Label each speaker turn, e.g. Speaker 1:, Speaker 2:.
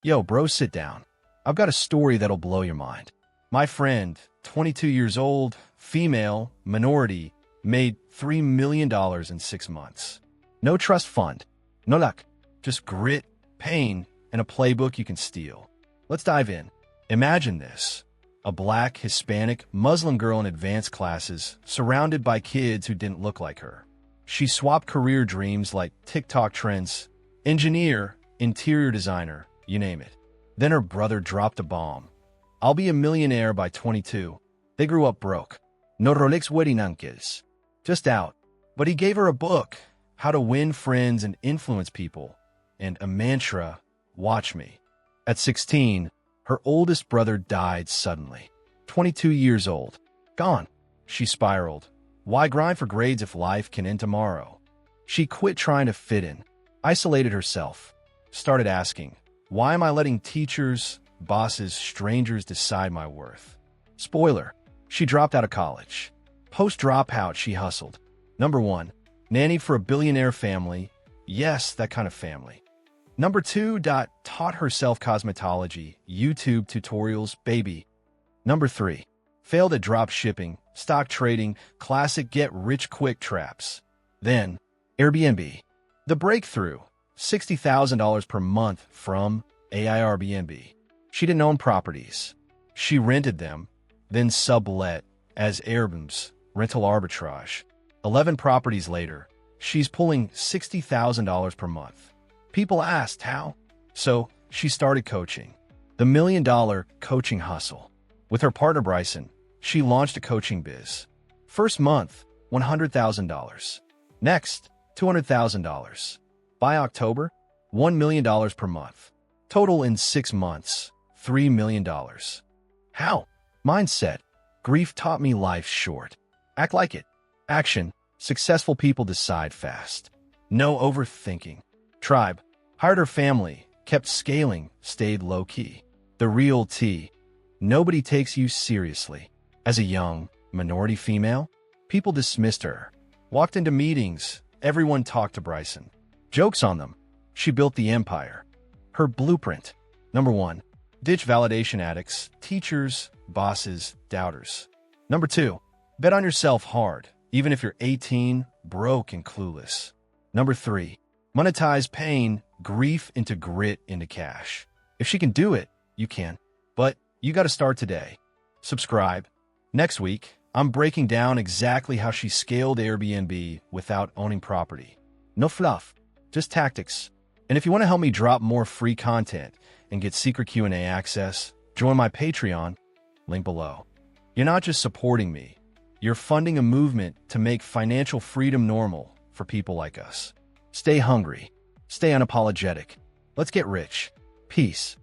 Speaker 1: Yo, bro, sit down. I've got a story that'll blow your mind. My friend, 22 years old, female, minority, made $3 million in 6 months. No trust fund, no luck, just grit, pain, and a playbook you can steal. Let's dive in. Imagine this. A black, Hispanic, Muslim girl in advanced classes, surrounded by kids who didn't look like her. She swapped career dreams like TikTok trends, engineer, interior designer, you name it. Then her brother dropped a bomb. I'll be a millionaire by 22. They grew up broke. No Rolex wedding uncles. Just out. But he gave her a book, How to Win Friends and Influence People, and a mantra, watch me. At 16, her oldest brother died suddenly. 22 years old. Gone. She spiraled. Why grind for grades if life can end tomorrow? She quit trying to fit in, isolated herself, started asking, why am I letting teachers, bosses, strangers decide my worth? Spoiler, she dropped out of college. Post-dropout, she hustled. Number 1, nanny for a billionaire family. Yes, that kind of family. Number 2, taught herself cosmetology, YouTube tutorials, baby. Number 3, failed at drop shipping, stock trading, classic get-rich-quick traps. Then, Airbnb. The breakthrough, $60,000 per month from Airbnb. She didn't own properties. She rented them, then sublet as Airbnbs, rental arbitrage. 11 properties later, she's pulling $60,000 per month. People asked how. So she started coaching. The $1 million coaching hustle. With her partner Bryson, she launched a coaching biz. First month, $100,000. Next, $200,000. By October, $1 million per month. Total in 6 months, $3 million. How? Mindset. Grief taught me life's short. Act like it. Action. Successful people decide fast. No overthinking. Tribe. Hired her family, kept scaling, stayed low-key. The real T. Nobody takes you seriously. As a young, minority female, people dismissed her. Walked into meetings, everyone talked to Bryson. Jokes on them. She built the empire. Her blueprint. Number 1, ditch validation addicts, teachers, bosses, doubters. Number 2, bet on yourself hard, even if you're 18, broke, and clueless. Number 3, monetize pain, grief into grit into cash. If she can do it, you can. But you got to start today. Subscribe. Next week, I'm breaking down exactly how she scaled Airbnb without owning property. No fluff, just tactics. And if you want to help me drop more free content and get secret Q&A access, join my Patreon, link below. You're not just supporting me, you're funding a movement to make financial freedom normal for people like us. Stay hungry, stay unapologetic. Let's get rich. Peace.